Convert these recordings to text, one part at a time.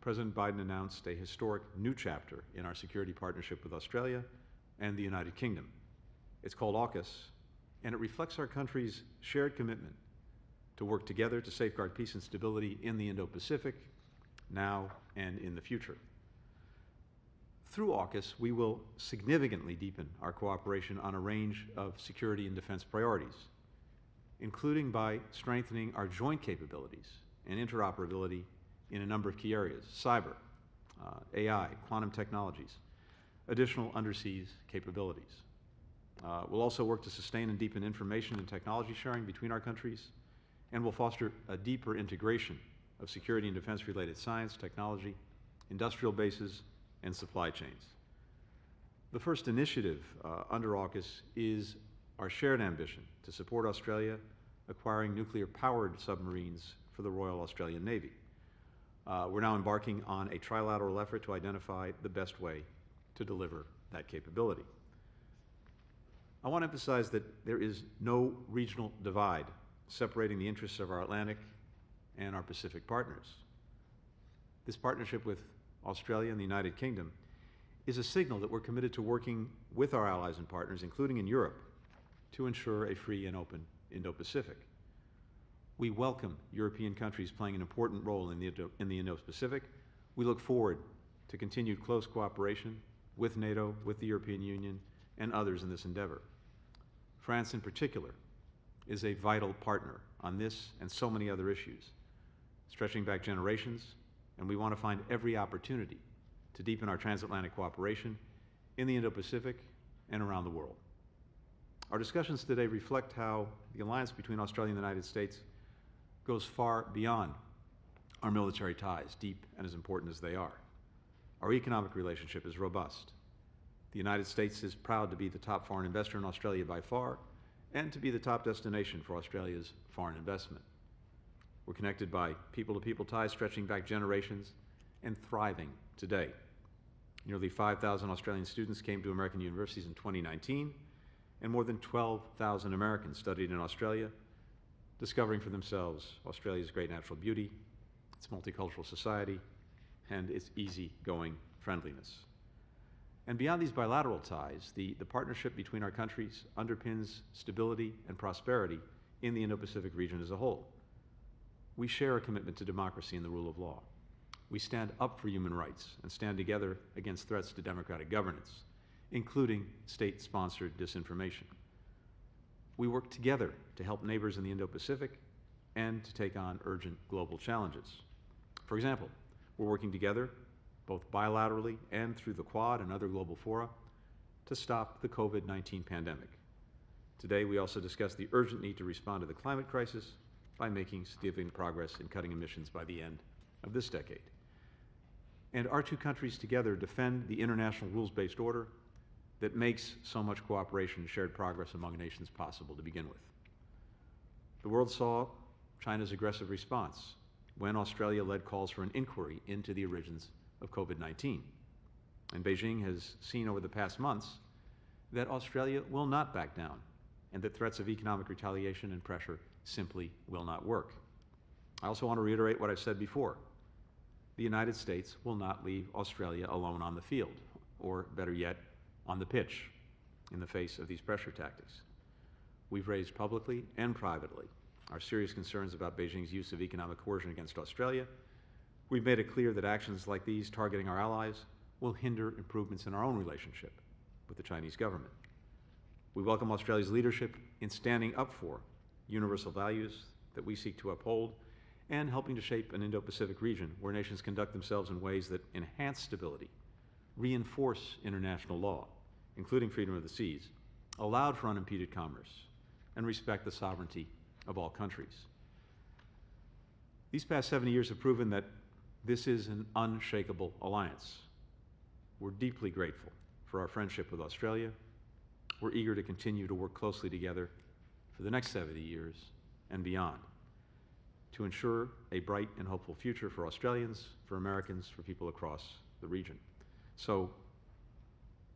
President Biden announced a historic new chapter in our security partnership with Australia and the United Kingdom. It's called AUKUS, and it reflects our country's shared commitment to work together to safeguard peace and stability in the Indo-Pacific, now and in the future. Through AUKUS, we will significantly deepen our cooperation on a range of security and defense priorities, including by strengthening our joint capabilities and interoperability in a number of key areas: cyber, AI, quantum technologies, additional underseas capabilities. We'll also work to sustain and deepen information and technology sharing between our countries, and will foster a deeper integration of security and defense-related science, technology, industrial bases, and supply chains. The first initiative under AUKUS is our shared ambition to support Australia acquiring nuclear-powered submarines for the Royal Australian Navy. We're now embarking on a trilateral effort to identify the best way to deliver that capability. I want to emphasize that there is no regional divide separating the interests of our Atlantic and our Pacific partners. This partnership with Australia and the United Kingdom is a signal that we're committed to working with our allies and partners, including in Europe, to ensure a free and open Indo-Pacific. We welcome European countries playing an important role in the Indo-Pacific. We look forward to continued close cooperation with NATO, with the European Union, and others in this endeavor. France, in particular, is a vital partner on this and so many other issues, stretching back generations, and we want to find every opportunity to deepen our transatlantic cooperation in the Indo-Pacific and around the world. Our discussions today reflect how the alliance between Australia and the United States goes far beyond our military ties, deep and as important as they are. Our economic relationship is robust. The United States is proud to be the top foreign investor in Australia by far, and to be the top destination for Australia's foreign investment. We're connected by people-to-people ties stretching back generations and thriving today. Nearly 5,000 Australian students came to American universities in 2019, and more than 12,000 Americans studied in Australia, discovering for themselves Australia's great natural beauty, its multicultural society, and its easygoing friendliness. And beyond these bilateral ties, the partnership between our countries underpins stability and prosperity in the Indo-Pacific region as a whole. We share a commitment to democracy and the rule of law. We stand up for human rights and stand together against threats to democratic governance, including state-sponsored disinformation. We work together to help neighbors in the Indo-Pacific and to take on urgent global challenges. For example, we're working together, both bilaterally and through the Quad and other global fora, to stop the COVID-19 pandemic. Today, we also discussed the urgent need to respond to the climate crisis by making significant progress in cutting emissions by the end of this decade. And our two countries together defend the international rules-based order that makes so much cooperation and shared progress among nations possible to begin with. The world saw China's aggressive response when Australia led calls for an inquiry into the origins of COVID-19. And Beijing has seen over the past months that Australia will not back down, and that threats of economic retaliation and pressure simply will not work. I also want to reiterate what I've said before. The United States will not leave Australia alone on the field, or better yet, on the pitch, in the face of these pressure tactics. We've raised publicly and privately our serious concerns about Beijing's use of economic coercion against Australia. We've made it clear that actions like these targeting our allies will hinder improvements in our own relationship with the Chinese government. We welcome Australia's leadership in standing up for universal values that we seek to uphold, and helping to shape an Indo-Pacific region where nations conduct themselves in ways that enhance stability, reinforce international law, including freedom of the seas, allowed for unimpeded commerce, and respect the sovereignty of all countries. These past 70 years have proven that this is an unshakable alliance. We're deeply grateful for our friendship with Australia. We're eager to continue to work closely together for the next 70 years and beyond to ensure a bright and hopeful future for Australians, for Americans, for people across the region. So,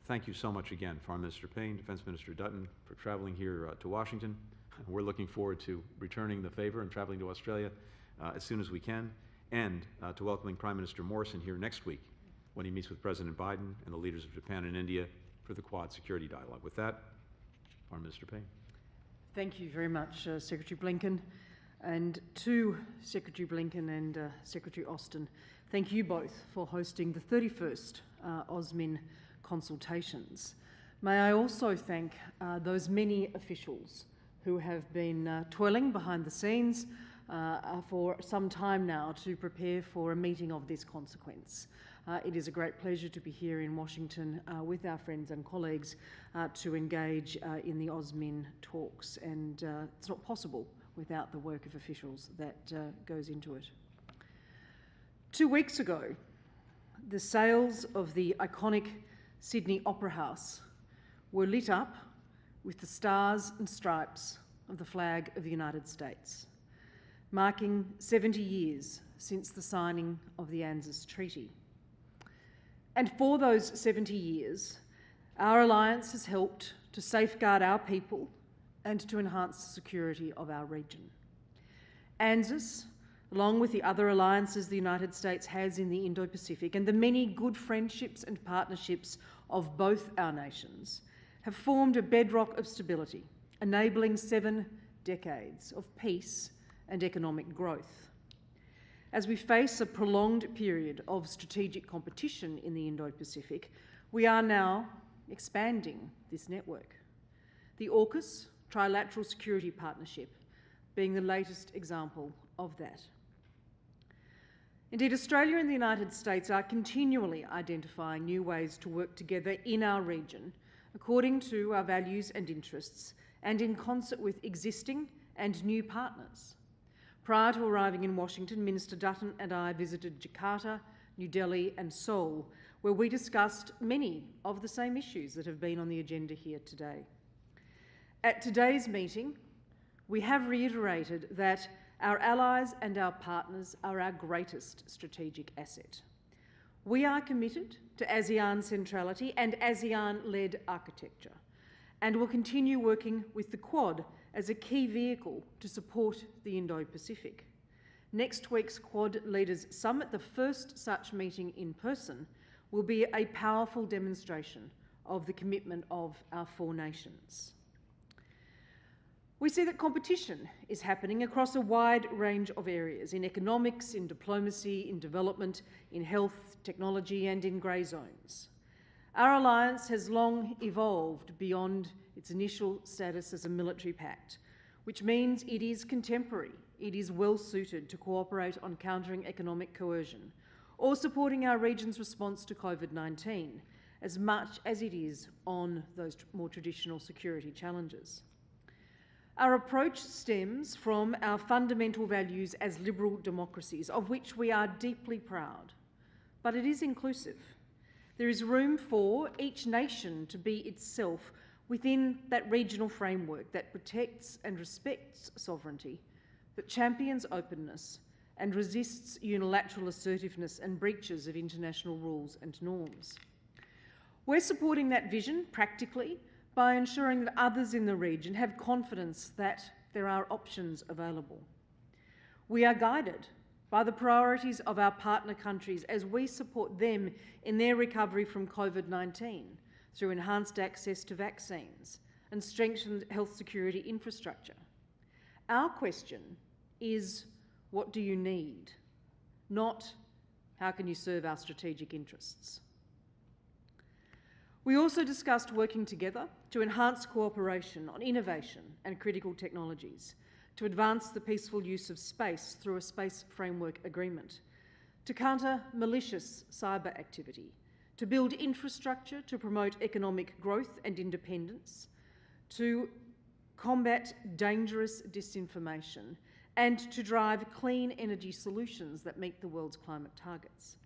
thank you so much again, Foreign Minister Payne, Defense Minister Dutton, for traveling here to Washington. We're looking forward to returning the favor and traveling to Australia as soon as we can. and to welcoming Prime Minister Morrison here next week when he meets with President Biden and the leaders of Japan and India for the Quad Security Dialogue. With that, Foreign Minister Payne. Thank you very much, Secretary Blinken. And to Secretary Blinken and Secretary Austin, thank you both for hosting the 31st AUSMIN consultations. May I also thank those many officials who have been toiling behind the scenes for some time now to prepare for a meeting of this consequence. It is a great pleasure to be here in Washington with our friends and colleagues to engage in the AUSMIN talks, and it's not possible without the work of officials that goes into it. 2 weeks ago, the sails of the iconic Sydney Opera House were lit up with the stars and stripes of the flag of the United States, marking 70 years since the signing of the AUSMIN Treaty. And for those 70 years, our alliance has helped to safeguard our people and to enhance the security of our region. AUSMIN, along with the other alliances the United States has in the Indo-Pacific and the many good friendships and partnerships of both our nations, have formed a bedrock of stability, enabling 7 decades of peace and economic growth. As we face a prolonged period of strategic competition in the Indo-Pacific, we are now expanding this network. The AUKUS Trilateral Security Partnership being the latest example of that. Indeed, Australia and the United States are continually identifying new ways to work together in our region according to our values and interests and in concert with existing and new partners. Prior to arriving in Washington, Minister Dutton and I visited Jakarta, New Delhi and Seoul, where we discussed many of the same issues that have been on the agenda here today. At today's meeting, we have reiterated that our allies and our partners are our greatest strategic asset. We are committed to ASEAN centrality and ASEAN-led architecture, and will continue working with the Quad as a key vehicle to support the Indo-Pacific. Next week's Quad Leaders Summit, the first such meeting in person, will be a powerful demonstration of the commitment of our 4 nations. We see that competition is happening across a wide range of areas, in economics, in diplomacy, in development, in health, technology and in grey zones. Our alliance has long evolved beyond its initial status as a military pact, which means it is contemporary, it is well suited to cooperate on countering economic coercion or supporting our region's response to COVID-19, as much as it is on those more traditional security challenges. Our approach stems from our fundamental values as liberal democracies, of which we are deeply proud, but it is inclusive. There is room for each nation to be itself within that regional framework that protects and respects sovereignty, that champions openness and resists unilateral assertiveness and breaches of international rules and norms. We're supporting that vision practically by ensuring that others in the region have confidence that there are options available. We are guided by the priorities of our partner countries as we support them in their recovery from COVID-19 through enhanced access to vaccines and strengthened health security infrastructure. Our question is, what do you need? Not, how can you serve our strategic interests? We also discussed working together to enhance cooperation on innovation and critical technologies, to advance the peaceful use of space through a space framework agreement, to counter malicious cyber activity, to build infrastructure to promote economic growth and independence, to combat dangerous disinformation, and to drive clean energy solutions that meet the world's climate targets.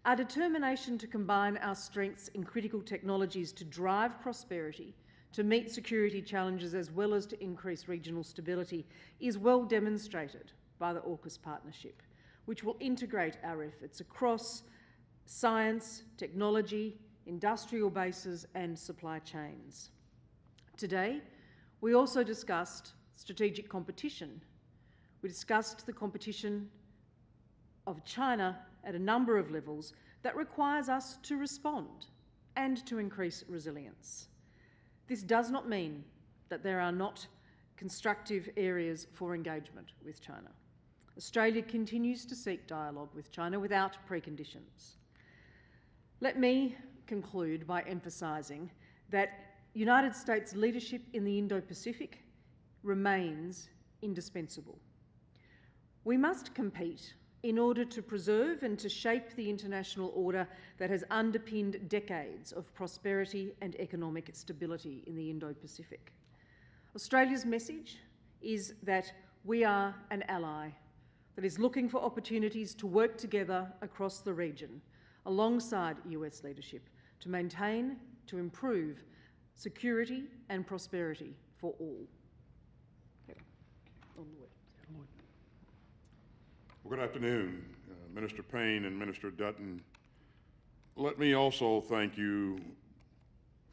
Our determination to combine our strengths in critical technologies to drive prosperity, to meet security challenges as well as to increase regional stability is well demonstrated by the AUKUS partnership, which will integrate our efforts across science, technology, industrial bases and supply chains. Today, we also discussed strategic competition. We discussed the competition of China at a number of levels that requires us to respond and to increase resilience. This does not mean that there are not constructive areas for engagement with China. Australia continues to seek dialogue with China without preconditions. Let me conclude by emphasising that United States leadership in the Indo-Pacific remains indispensable. We must compete in order to preserve and to shape the international order that has underpinned decades of prosperity and economic stability in the Indo-Pacific. Australia's message is that we are an ally that is looking for opportunities to work together across the region alongside US leadership to maintain, to improve security and prosperity for all. Well, good afternoon, Minister Payne and Minister Dutton. Let me also thank you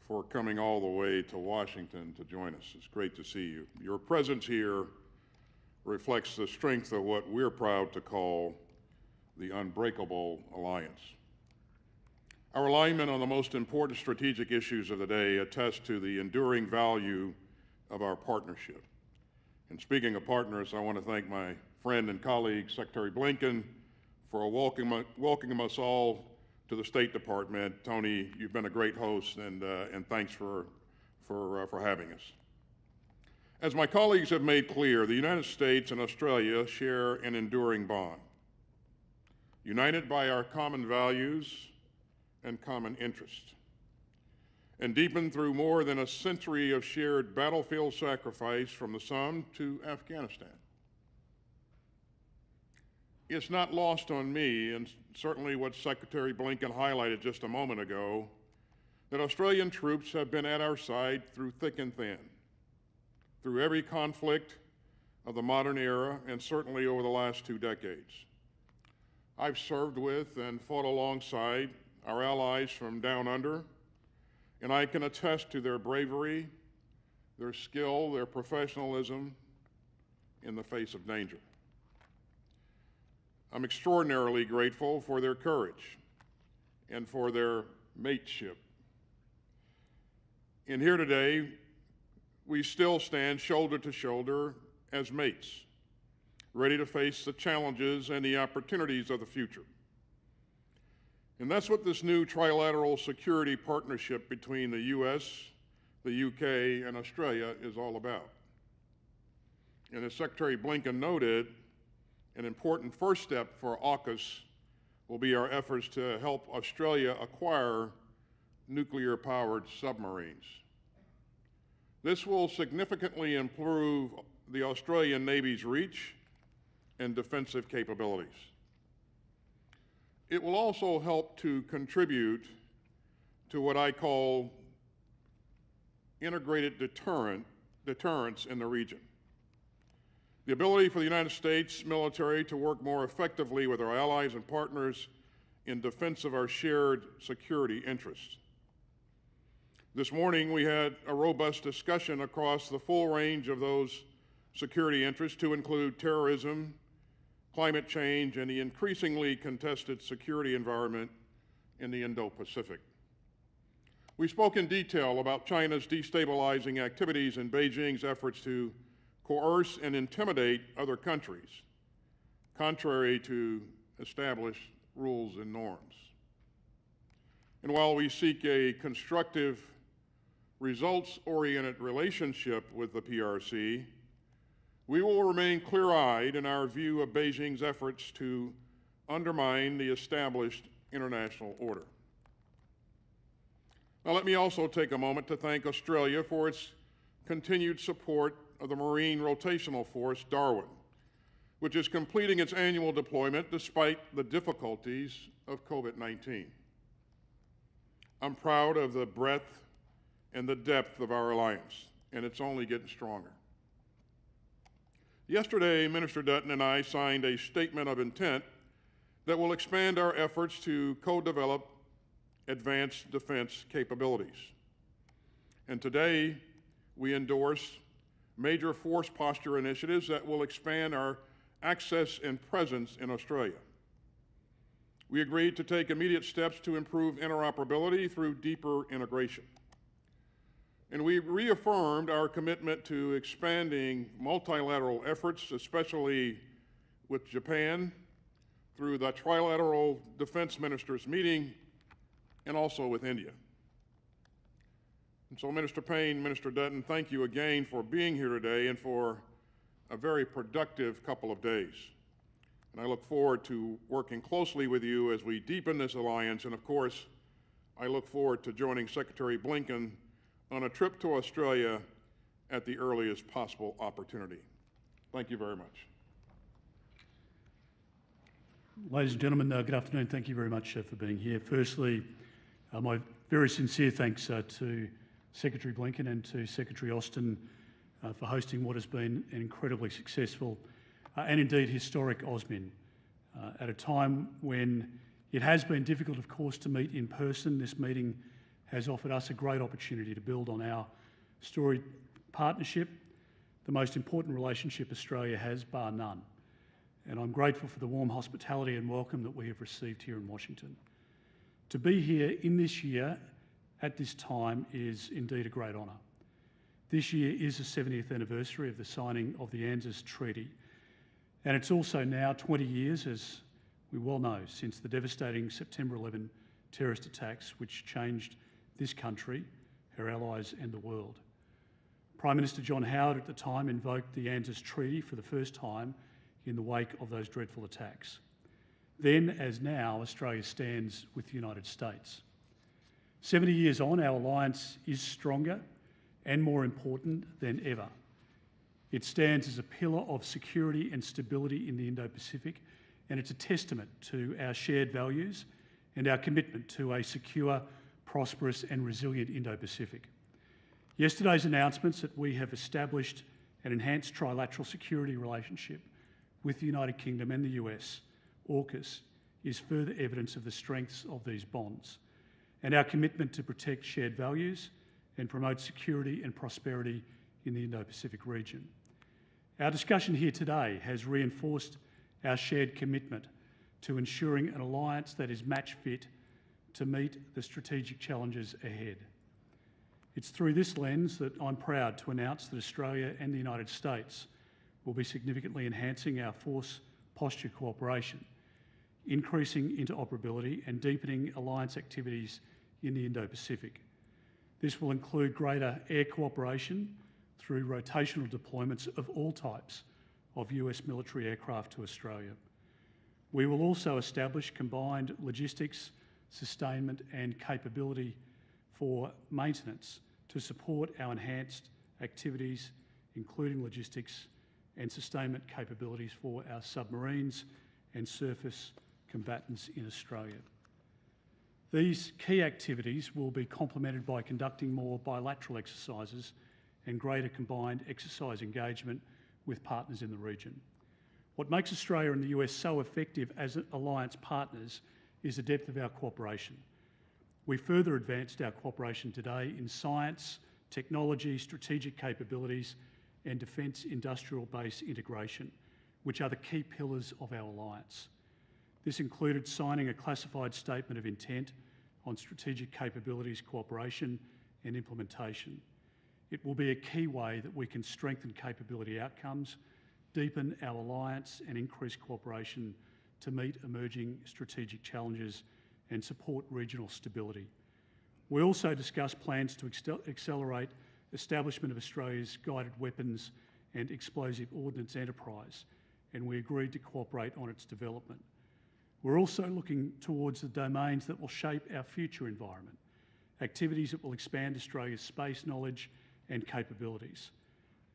for coming all the way to Washington to join us. It's great to see you. Your presence here reflects the strength of what we're proud to call the unbreakable alliance. Our alignment on the most important strategic issues of the day attests to the enduring value of our partnership. And speaking of partners, I want to thank my friend and colleague, Secretary Blinken, for welcoming us all to the State Department. Tony, you've been a great host, and thanks for having us. As my colleagues have made clear, the United States and Australia share an enduring bond, united by our common values and common interests, and deepened through more than a century of shared battlefield sacrifice from the Somme to Afghanistan. It's not lost on me, and certainly what Secretary Blinken highlighted just a moment ago, that Australian troops have been at our side through thick and thin, through every conflict of the modern era, and certainly over the last 2 decades. I've served with and fought alongside our allies from down under, and I can attest to their bravery, their skill, their professionalism in the face of danger. I'm extraordinarily grateful for their courage and for their mateship. And here today, we still stand shoulder to shoulder as mates, ready to face the challenges and the opportunities of the future. And that's what this new trilateral security partnership between the U.S., the UK, and Australia is all about. And as Secretary Blinken noted, an important first step for AUKUS will be our efforts to help Australia acquire nuclear-powered submarines. This will significantly improve the Australian Navy's reach and defensive capabilities. It will also help to contribute to what I call integrated deterrence in the region. The ability for the United States military to work more effectively with our allies and partners in defense of our shared security interests. This morning, we had a robust discussion across the full range of those security interests to include terrorism, climate change, and the increasingly contested security environment in the Indo-Pacific. We spoke in detail about China's destabilizing activities and Beijing's efforts to coerce and intimidate other countries, contrary to established rules and norms. And while we seek a constructive, results-oriented relationship with the PRC, we will remain clear-eyed in our view of Beijing's efforts to undermine the established international order. Now, let me also take a moment to thank Australia for its continued support of the Marine Rotational Force, Darwin, which is completing its annual deployment despite the difficulties of COVID-19. I'm proud of the breadth and the depth of our alliance, and it's only getting stronger. Yesterday, Minister Dutton and I signed a statement of intent that will expand our efforts to co-develop advanced defense capabilities. And today, we endorse major force posture initiatives that will expand our access and presence in Australia. We agreed to take immediate steps to improve interoperability through deeper integration. And we reaffirmed our commitment to expanding multilateral efforts, especially with Japan, through the Trilateral Defense Ministers meeting, and also with India. And so, Minister Payne, Minister Dutton, thank you again for being here today and for a very productive couple of days. And I look forward to working closely with you as we deepen this alliance, and of course, I look forward to joining Secretary Blinken on a trip to Australia at the earliest possible opportunity. Thank you very much. Ladies and gentlemen, good afternoon. Thank you very much for being here. Firstly, my very sincere thanks to Secretary Blinken and to Secretary Austin for hosting what has been an incredibly successful and indeed historic AUSMIN. At a time when it has been difficult, of course, to meet in person, this meeting has offered us a great opportunity to build on our storied partnership, the most important relationship Australia has, bar none. And I'm grateful for the warm hospitality and welcome that we have received here in Washington. To be here in this year, at this time, is indeed a great honour. This year is the 70th anniversary of the signing of the AUSMIN Treaty, and it's also now 20 years, as we well know, since the devastating September 11 terrorist attacks which changed this country, her allies and the world. Prime Minister John Howard at the time invoked the AUSMIN Treaty for the first time in the wake of those dreadful attacks. Then, as now, Australia stands with the United States. 70 years on, our alliance is stronger and more important than ever. It stands as a pillar of security and stability in the Indo-Pacific, and it's a testament to our shared values and our commitment to a secure, prosperous and resilient Indo-Pacific. Yesterday's announcements that we have established an enhanced trilateral security relationship with the United Kingdom and the US, AUKUS, is further evidence of the strengths of these bonds and our commitment to protect shared values and promote security and prosperity in the Indo-Pacific region. Our discussion here today has reinforced our shared commitment to ensuring an alliance that is match fit to meet the strategic challenges ahead. It's through this lens that I'm proud to announce that Australia and the United States will be significantly enhancing our force posture cooperation, increasing interoperability and deepening alliance activities in the Indo-Pacific. This will include greater air cooperation through rotational deployments of all types of US military aircraft to Australia. We will also establish combined logistics, sustainment and capability for maintenance to support our enhanced activities, including logistics and sustainment capabilities for our submarines and surface combatants in Australia. These key activities will be complemented by conducting more bilateral exercises and greater combined exercise engagement with partners in the region. What makes Australia and the US so effective as alliance partners is the depth of our cooperation. We further advanced our cooperation today in science, technology, strategic capabilities and defence industrial base integration, which are the key pillars of our alliance. This included signing a classified statement of intent on strategic capabilities, cooperation and implementation. It will be a key way that we can strengthen capability outcomes, deepen our alliance and increase cooperation to meet emerging strategic challenges and support regional stability. We also discussed plans to accelerate establishment of Australia's guided weapons and explosive ordnance enterprise, and we agreed to cooperate on its development. We're also looking towards the domains that will shape our future environment, activities that will expand Australia's space knowledge and capabilities.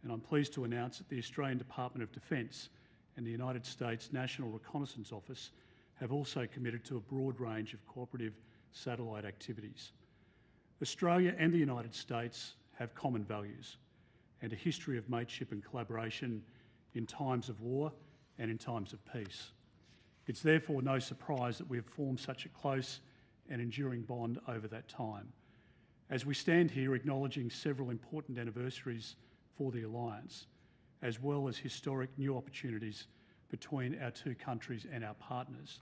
And I'm pleased to announce that the Australian Department of Defence and the United States National Reconnaissance Office have also committed to a broad range of cooperative satellite activities. Australia and the United States have common values and a history of mateship and collaboration in times of war and in times of peace. It's therefore no surprise that we have formed such a close and enduring bond over that time. As we stand here acknowledging several important anniversaries for the alliance, as well as historic new opportunities between our two countries and our partners,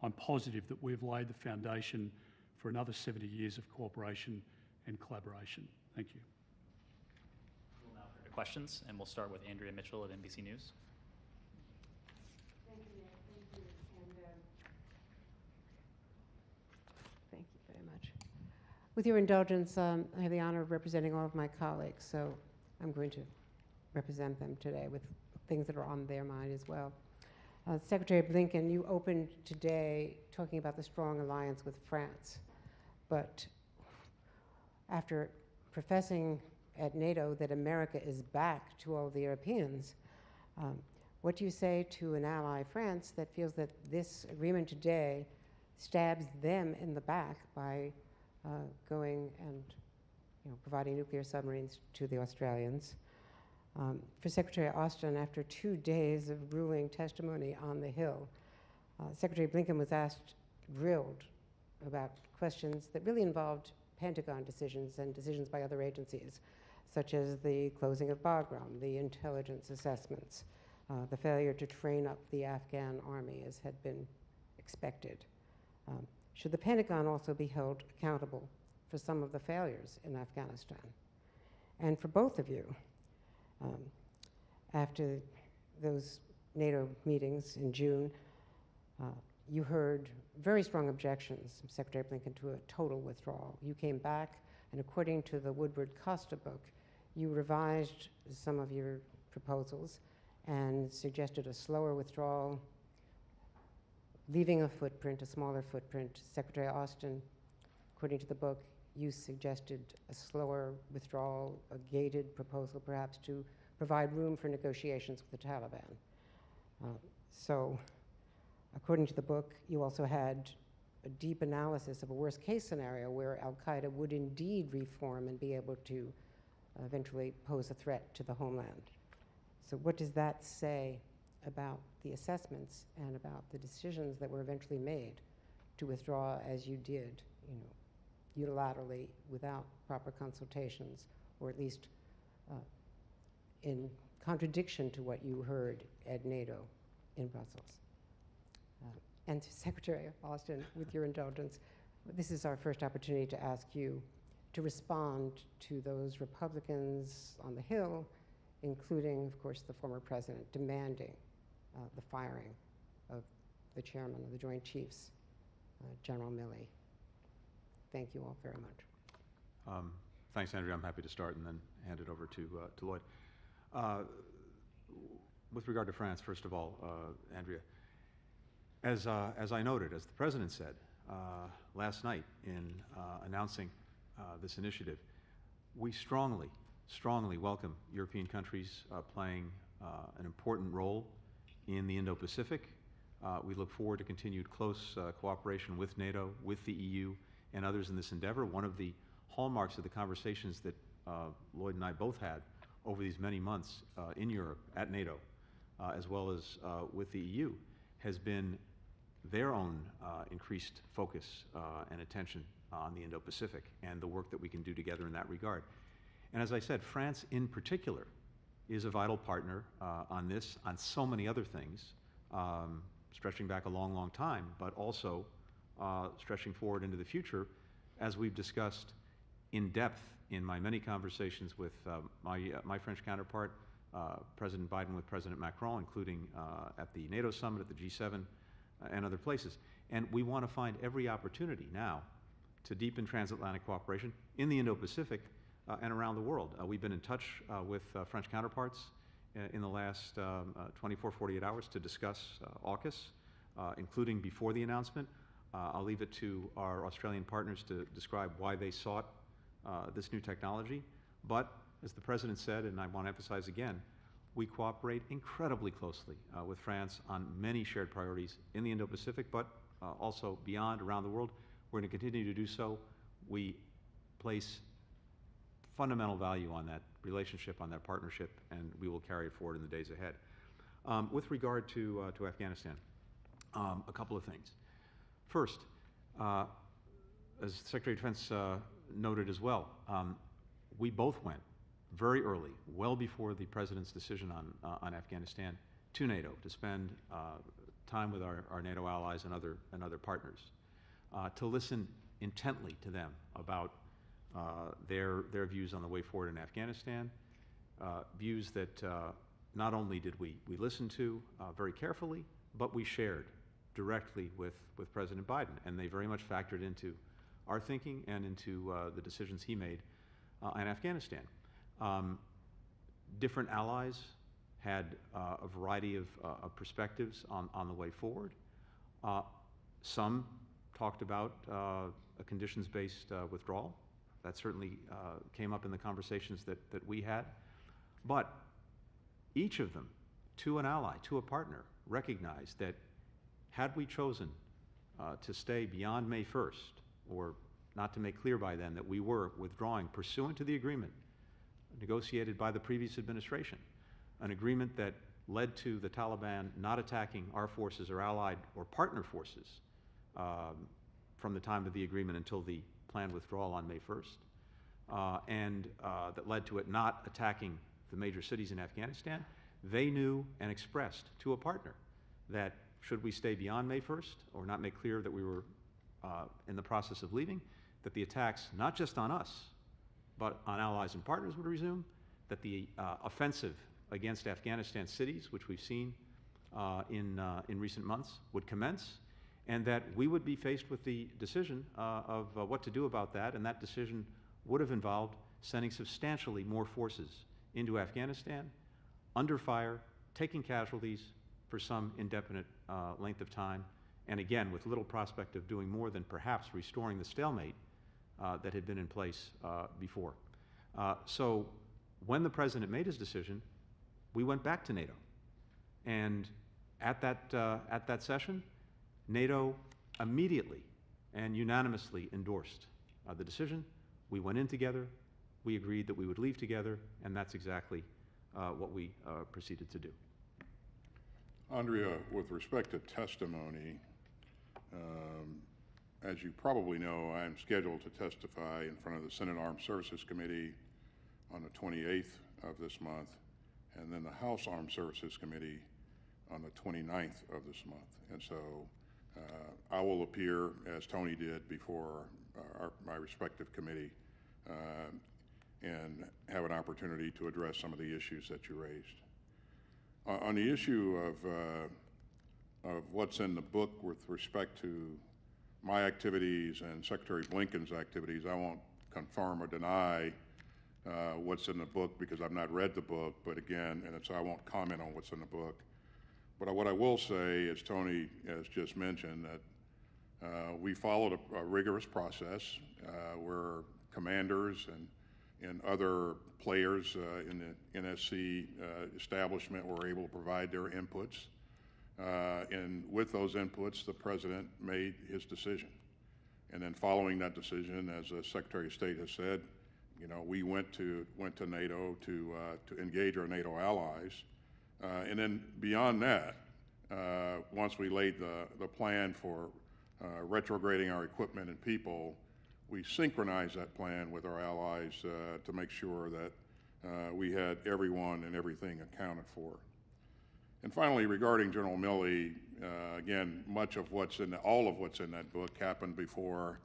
I'm positive that we've laid the foundation for another 70 years of cooperation and collaboration. Thank you. We'll now go to questions, and we'll start with Andrea Mitchell at NBC News. Thank you, Nick. Thank you. And thank you very much. With your indulgence, I have the honor of representing all of my colleagues, so I'm going to represent them today with things that are on their mind as well. Secretary Blinken, you opened today talking about the strong alliance with France, but after professing at NATO that America is back to all the Europeans, what do you say to an ally, France, that feels that this agreement today stabs them in the back by going and providing nuclear submarines to the Australians? For Secretary Austin, after 2 days of grueling testimony on the Hill, Secretary Blinken was grilled about questions that really involved Pentagon decisions and decisions by other agencies, such as the closing of Bagram, the intelligence assessments, the failure to train up the Afghan army as had been expected. Should the Pentagon also be held accountable for some of the failures in Afghanistan? And for both of you, after those NATO meetings in June, you heard very strong objections from Secretary Blinken to a total withdrawal. You came back, and according to the Woodward-Costa book, you revised some of your proposals and suggested a slower withdrawal, leaving a footprint, a smaller footprint. Secretary Austin, according to the book, you suggested a slower withdrawal, a gated proposal perhaps to provide room for negotiations with the Taliban. So, according to the book, you also had a deep analysis of a worst-case scenario where al-Qaeda would indeed reform and be able to eventually pose a threat to the homeland. So what does that say about the assessments and about the decisions that were eventually made to withdraw as you did, unilaterally without proper consultations, or at least in contradiction to what you heard at NATO in Brussels? And to Secretary Austin, with your indulgence, this is our first opportunity to ask you to respond to those Republicans on the Hill, including, of course, the former president, demanding the firing of the chairman of the Joint Chiefs, General Milley. Thank you all very much. Thanks, Andrea. I'm happy to start and then hand it over to Lloyd. With regard to France, first of all, Andrea, as I noted, as the President said last night in announcing this initiative, we strongly welcome European countries playing an important role in the Indo-Pacific. We look forward to continued close cooperation with NATO, with the EU, and others in this endeavor. One of the hallmarks of the conversations that Lloyd and I both had over these many months in Europe, at NATO, as well as with the EU, has been their own increased focus and attention on the Indo-Pacific and the work that we can do together in that regard. And as I said, France in particular is a vital partner on this, on so many other things, stretching back a long, long time, but also stretching forward into the future, as we've discussed in depth in my many conversations with my French counterpart, President Biden, with President Macron, including at the NATO summit, at the G7, and other places. And we want to find every opportunity now to deepen transatlantic cooperation in the Indo-Pacific and around the world. We've been in touch with French counterparts in the last 24, 48 hours to discuss AUKUS, including before the announcement. I'll leave it to our Australian partners to describe why they sought this new technology. But as the President said, and I want to emphasize again, we cooperate incredibly closely with France on many shared priorities in the Indo-Pacific, but also beyond, around the world. We're going to continue to do so. We place fundamental value on that relationship, on that partnership, and we will carry it forward in the days ahead. With regard to Afghanistan, a couple of things. First, as Secretary of Defense noted as well, we both went very early, well before the President's decision on Afghanistan, to NATO to spend time with our NATO allies and other partners, to listen intently to them about their views on the way forward in Afghanistan, views that not only did we listen to very carefully, but we shared directly with President Biden, and they very much factored into our thinking and into the decisions he made in Afghanistan. Different allies had a variety of perspectives on the way forward. Some talked about a conditions-based withdrawal. That certainly came up in the conversations that we had. But each of them, to an ally, to a partner, recognized that had we chosen to stay beyond May 1st, or not to make clear by then that we were withdrawing pursuant to the agreement negotiated by the previous administration, an agreement that led to the Taliban not attacking our forces or allied or partner forces from the time of the agreement until the planned withdrawal on May 1st, and that led to it not attacking the major cities in Afghanistan. They knew and expressed to a partner that should we stay beyond May 1st or not make clear that we were in the process of leaving, that the attacks, not just on us, but on allies and partners would resume, that the offensive against Afghanistan cities, which we've seen in recent months, would commence, and that we would be faced with the decision of what to do about that, and that decision would have involved sending substantially more forces into Afghanistan, under fire, taking casualties for some indefinite length of time, and again, with little prospect of doing more than perhaps restoring the stalemate that had been in place before. So when the President made his decision, we went back to NATO. And at that session, NATO immediately and unanimously endorsed the decision. We went in together, we agreed that we would leave together, and that's exactly what we proceeded to do. Andrea, with respect to testimony, as you probably know, I am scheduled to testify in front of the Senate Armed Services Committee on the 28th of this month, and then the House Armed Services Committee on the 29th of this month. And so I will appear, as Tony did, before my respective committee and have an opportunity to address some of the issues that you raised. On the issue of what's in the book with respect to my activities and Secretary Blinken's activities, I won't confirm or deny what's in the book because I've not read the book, but again, and so I won't comment on what's in the book. But what I will say, as Tony has just mentioned, that we followed a rigorous process where commanders and other players in the NSC establishment were able to provide their inputs. And with those inputs, the President made his decision. And then following that decision, as the Secretary of State has said, you know, we went to NATO to engage our NATO allies. And then beyond that, once we laid the plan for retrograding our equipment and people, we synchronized that plan with our allies to make sure that we had everyone and everything accounted for. And finally, regarding General Milley, again, much of all of what's in that book happened before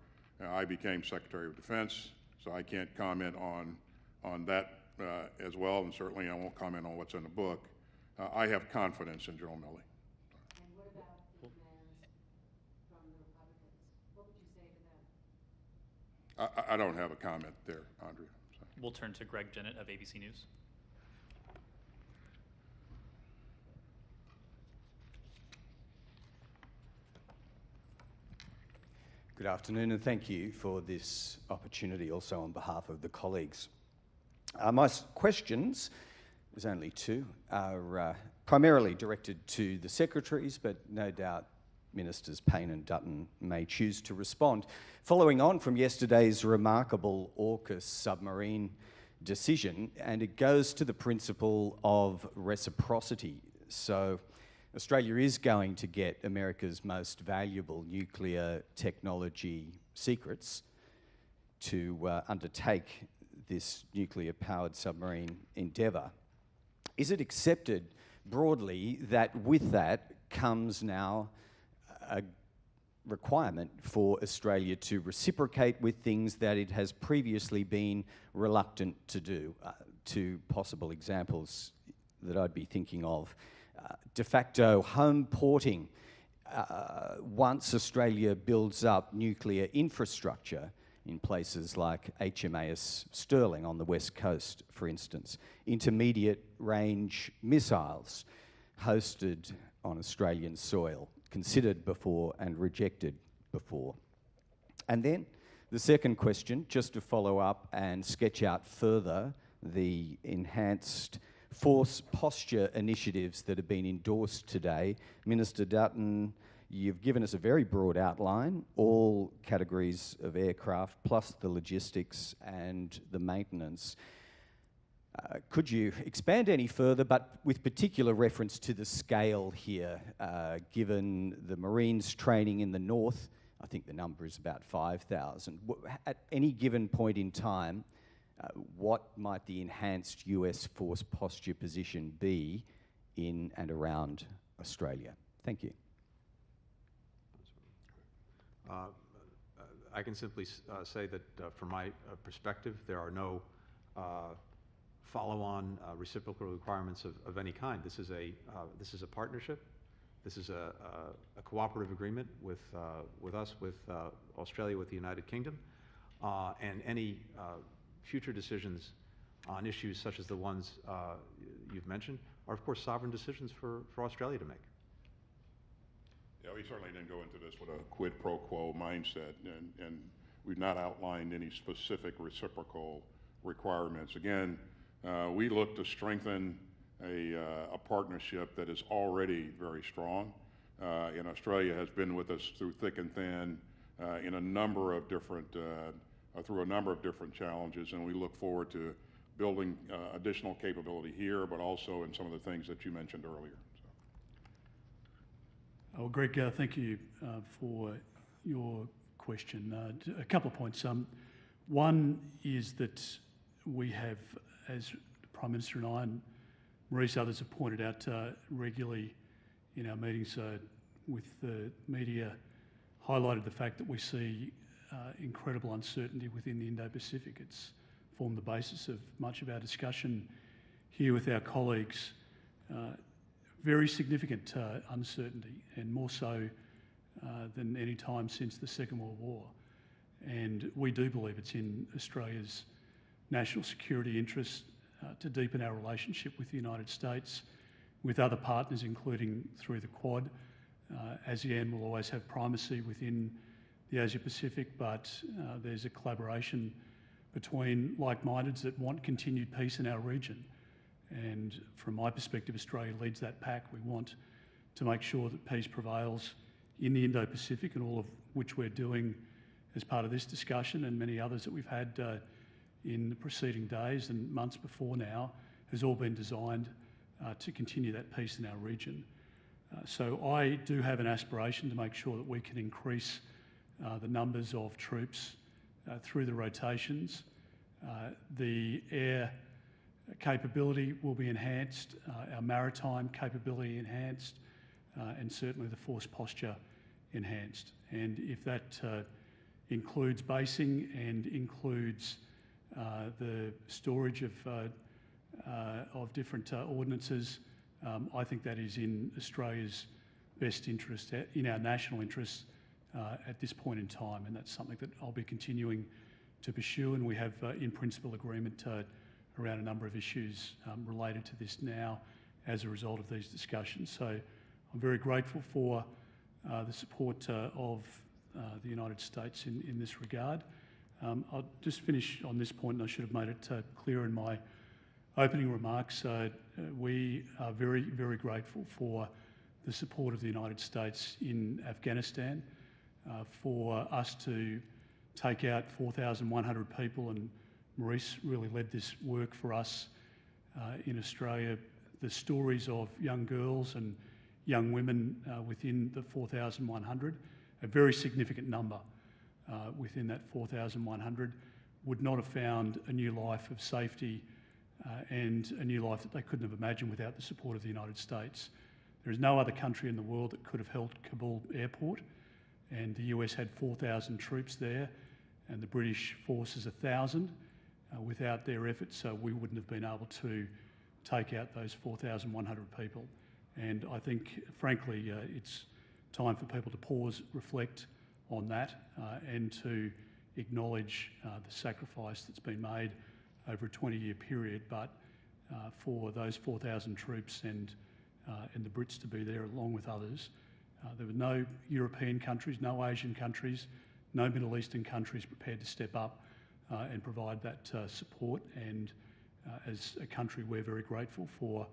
I became Secretary of Defense, so I can't comment on that as well, and certainly I won't comment on what's in the book. I have confidence in General Milley. And what about the demands from the Republicans? What would you say to them? I don't have a comment there, Andrea. So. We'll turn to Greg Jennett of ABC News. Good afternoon, and thank you for this opportunity also on behalf of the colleagues. My questions, there's only two, are primarily directed to the secretaries, but no doubt Ministers Payne and Dutton may choose to respond. Following on from yesterday's remarkable AUKUS submarine decision, and it goes to the principle of reciprocity. So Australia is going to get America's most valuable nuclear technology secrets to undertake this nuclear-powered submarine endeavour. Is it accepted broadly that with that comes now a requirement for Australia to reciprocate with things that it has previously been reluctant to do. Two possible examples that I'd be thinking of. De facto home porting. Once Australia builds up nuclear infrastructure in places like HMAS Sterling on the west coast, for instance, intermediate range missiles hosted on Australian soil, considered before and rejected before. And then the second question, just to follow up and sketch out further the enhanced force posture initiatives that have been endorsed today. Minister Dutton, you've given us a very broad outline, all categories of aircraft, plus the logistics and the maintenance. Could you expand any further, but with particular reference to the scale here, given the Marines training in the north? I think the number is about 5,000. At any given point in time, what might the enhanced US force posture position be in and around Australia? Thank you. I can simply say that from my perspective, there are no follow-on reciprocal requirements of any kind. This is a partnership. This is a cooperative agreement with us, with Australia, with the United Kingdom, and any future decisions on issues such as the ones you've mentioned are, of course, sovereign decisions for Australia to make. Yeah, we certainly didn't go into this with a quid pro quo mindset, and we've not outlined any specific reciprocal requirements. Again, we look to strengthen a partnership that is already very strong. And Australia has been with us through thick and thin in a number of different, through a number of different challenges, and we look forward to building additional capability here, but also in some of the things that you mentioned earlier. Well, Greg, thank you for your question. A couple of points. One is that we have, as the Prime Minister and I and Marise, others have pointed out regularly in our meetings with the media, highlighted the fact that we see incredible uncertainty within the Indo-Pacific. It's formed the basis of much of our discussion here with our colleagues. Very significant uncertainty, and more so than any time since the Second World War. And we do believe it's in Australia's national security interests to deepen our relationship with the United States, with other partners, including through the Quad. ASEAN will always have primacy within the Asia-Pacific, but there's a collaboration between like-mindeds that want continued peace in our region. And from my perspective, Australia leads that pack. We want to make sure that peace prevails in the Indo-Pacific, and all of which we're doing as part of this discussion and many others that we've had in the preceding days and months before now, has all been designed to continue that peace in our region. So I do have an aspiration to make sure that we can increase the numbers of troops through the rotations. The air capability will be enhanced, our maritime capability enhanced, and certainly the force posture enhanced. And if that includes basing and includes the storage of different ordnances, I think that is in Australia's best interest, in our national interests at this point in time, and that's something that I'll be continuing to pursue, and we have in principle agreement around a number of issues related to this now as a result of these discussions. So I'm very grateful for the support of the United States in this regard. I'll just finish on this point, and I should have made it clear in my opening remarks. We are very, very grateful for the support of the United States in Afghanistan, for us to take out 4,100 people, and Marise really led this work for us in Australia. The stories of young girls and young women within the 4,100, a very significant number within that 4,100, would not have found a new life of safety and a new life that they couldn't have imagined without the support of the United States. There is no other country in the world that could have held Kabul airport, and the US had 4,000 troops there, and the British forces 1,000. Without their efforts, we wouldn't have been able to take out those 4,100 people. And I think, frankly, it's time for people to pause, reflect on that, and to acknowledge the sacrifice that's been made over a 20-year period. But for those 4,000 troops and the Brits to be there along with others, there were no European countries, no Asian countries, no Middle Eastern countries prepared to step up and provide that support. And as a country, we're very grateful for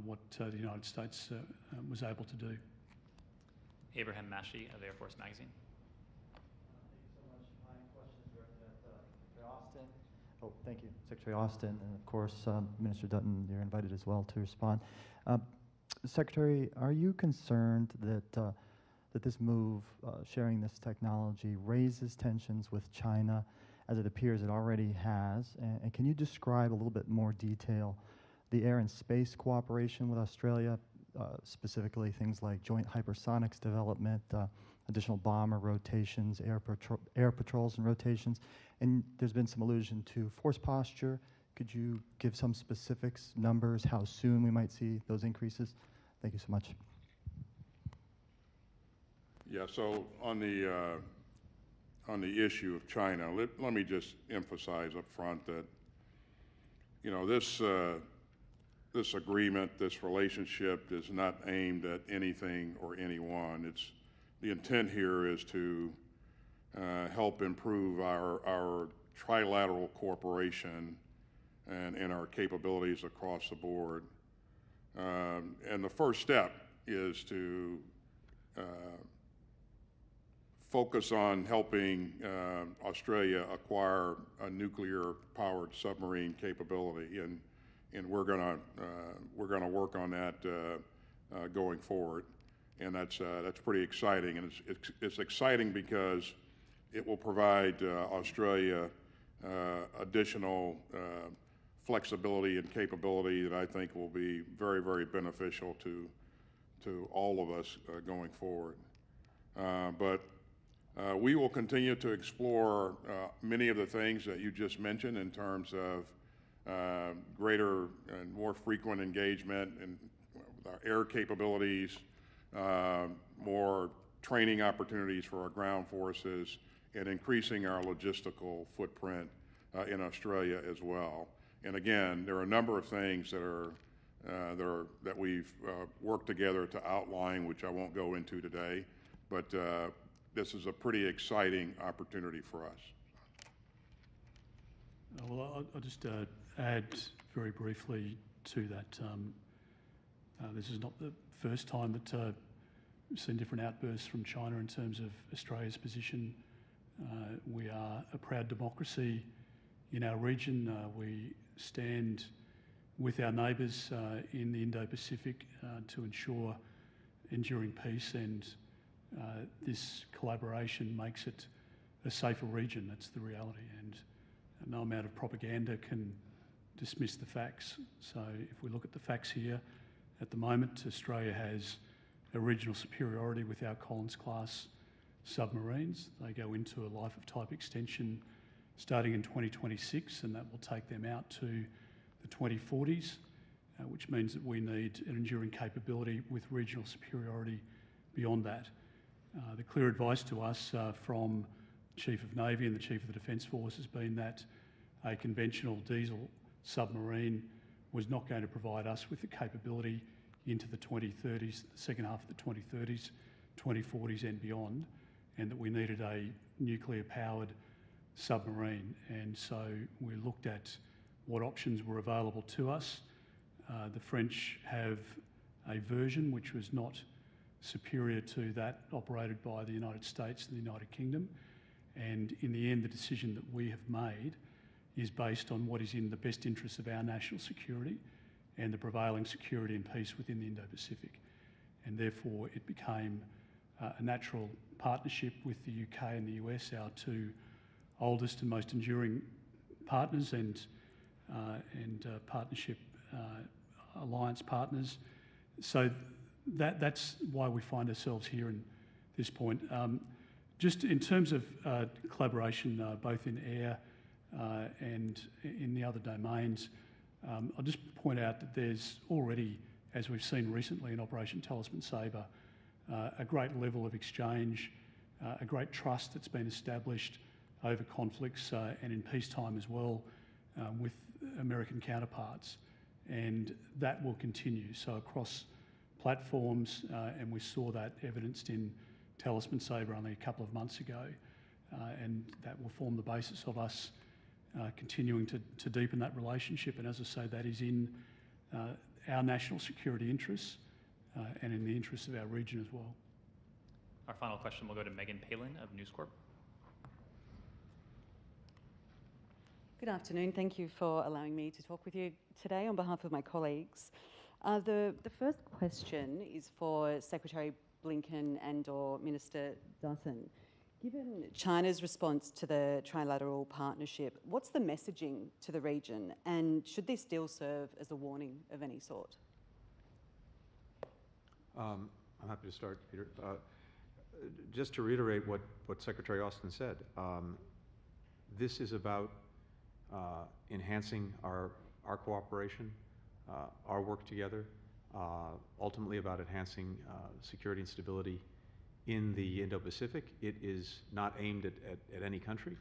what the United States was able to do. Abraham Mashi of Air Force Magazine. Thank you so much. My question is directed at Secretary Austin. Oh, thank you, Secretary Austin, and of course, Minister Dutton, you're invited as well to respond. Secretary, are you concerned that that this move, sharing this technology, raises tensions with China, as it appears it already has? And can you describe a little bit more detail the air and space cooperation with Australia, specifically things like joint hypersonics development, additional bomber rotations, air patrols and rotations? And there's been some allusion to force posture. Could you give some specifics, numbers, how soon we might see those increases? Thank you so much. Yeah, so on the issue of China, let me just emphasize up front that, you know, this agreement, this relationship is not aimed at anything or anyone. The intent here is to help improve our trilateral cooperation and our capabilities across the board. And the first step is to focus on helping Australia acquire a nuclear-powered submarine capability, and we're gonna work on that going forward, and that's pretty exciting, and it's exciting because it will provide Australia additional flexibility and capability that I think will be very, very beneficial to all of us going forward. But we will continue to explore many of the things that you just mentioned in terms of greater and more frequent engagement in our air capabilities, more training opportunities for our ground forces, and increasing our logistical footprint in Australia as well. And again, there are a number of things that we've worked together to outline, which I won't go into today, but this is a pretty exciting opportunity for us. Well, I'll just add very briefly to that. This is not the first time that we've seen different outbursts from China in terms of Australia's position. We are a proud democracy in our region. We stand with our neighbours in the Indo-Pacific to ensure enduring peace, and this collaboration makes it a safer region. That's the reality, and no amount of propaganda can dismiss the facts. So if we look at the facts here, at the moment Australia has a regional superiority with our Collins-class submarines. They go into a life of type extension starting in 2026, and that will take them out to the 2040s, which means that we need an enduring capability with regional superiority beyond that. The clear advice to us from the Chief of Navy and the Chief of the Defence Force has been that a conventional diesel submarine was not going to provide us with the capability into the 2030s, the second half of the 2030s, 2040s and beyond, and that we needed a nuclear-powered submarine. And so we looked at what options were available to us. The French have a version which was not superior to that operated by the United States and the United Kingdom, and in the end the decision that we have made is based on what is in the best interests of our national security and the prevailing security and peace within the Indo-Pacific. And therefore it became a natural partnership with the UK and the US, our two oldest and most enduring partners and partnership alliance partners. So that's why we find ourselves here in this point. Just in terms of collaboration, both in air and in the other domains, I'll just point out that there's already, as we've seen recently in Operation Talisman Sabre, a great level of exchange, a great trust that's been established over conflicts and in peacetime as well with American counterparts, and that will continue. So across platforms, and we saw that evidenced in Talisman Sabre only a couple of months ago, and that will form the basis of us continuing to deepen that relationship. And as I say, that is in our national security interests and in the interests of our region as well. Our final question will go to Megan Palin of News Corp. Good afternoon. Thank you for allowing me to talk with you today on behalf of my colleagues. The first question is for Secretary Blinken and/or Minister Dutton. Given China's response to the trilateral partnership, what's the messaging to the region, and should this deal serve as a warning of any sort? I'm happy to start, Peter. Just to reiterate what Secretary Austin said, this is about enhancing our cooperation, our work together, ultimately about enhancing security and stability in the Indo-Pacific. It is not aimed at any country.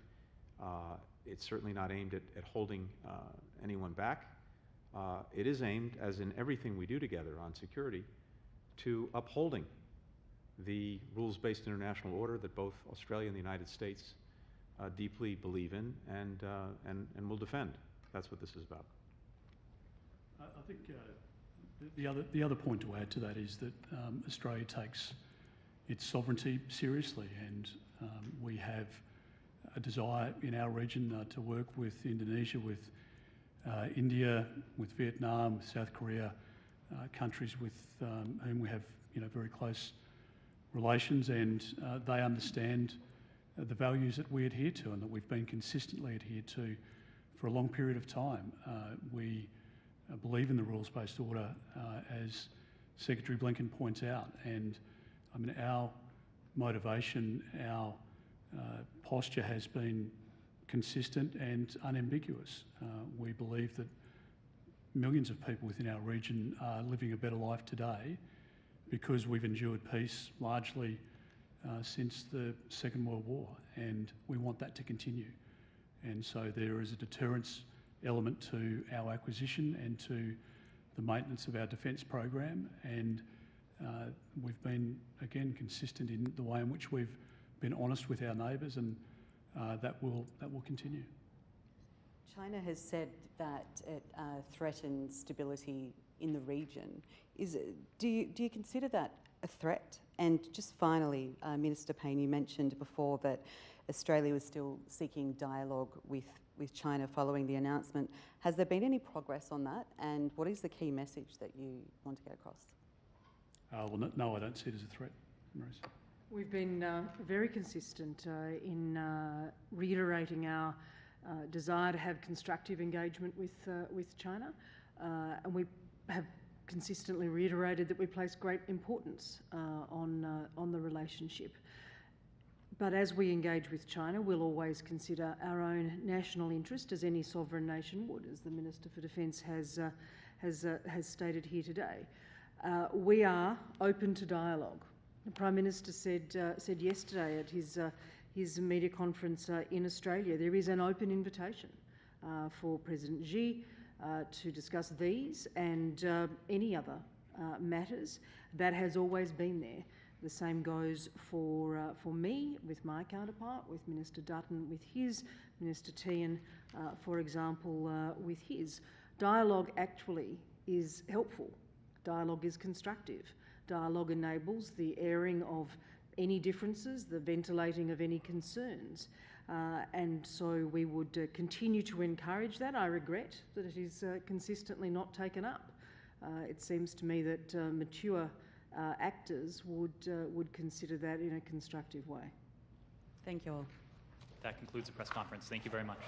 It's certainly not aimed at holding anyone back. It is aimed, as in everything we do together on security, to upholding the rules-based international order that both Australia and the United States deeply believe in and will defend. That's what this is about. I think the other point to add to that is that Australia takes its sovereignty seriously, and we have a desire in our region to work with Indonesia, with India, with Vietnam, with South Korea, countries with whom we have very close relations, and they understand the values that we adhere to and that we've been consistently adhered to for a long period of time. We believe in the rules-based order, as Secretary Blinken points out, and I mean, our motivation, our posture has been consistent and unambiguous. We believe that millions of people within our region are living a better life today because we've endured peace largely since the Second World War, and we want that to continue. And so there is a deterrence element to our acquisition and to the maintenance of our defence program, and we've been, again, consistent in the way in which we've been honest with our neighbours, and that will continue. China has said that it threatens stability in the region. Do you consider that a threat? And just finally, Minister Payne, you mentioned before that Australia was still seeking dialogue with China following the announcement. Has there been any progress on that? And what is the key message that you want to get across? Well, no, I don't see it as a threat, Marise. We've been very consistent in reiterating our desire to have constructive engagement with China, and we have consistently reiterated that we place great importance on the relationship. But as we engage with China, we'll always consider our own national interest, as any sovereign nation would, as the Minister for Defence has stated here today. We are open to dialogue. The Prime Minister said yesterday at his media conference in Australia, there is an open invitation for President Xi to discuss these and any other matters. That has always been there. The same goes for me with my counterpart, with Minister Dutton with his, Minister Payne, for example, with his. Dialogue actually is helpful. Dialogue is constructive. Dialogue enables the airing of any differences, the ventilating of any concerns. And so we would continue to encourage that. I regret that it is consistently not taken up. It seems to me that mature actors would consider that in a constructive way. Thank you all. That concludes the press conference. Thank you very much.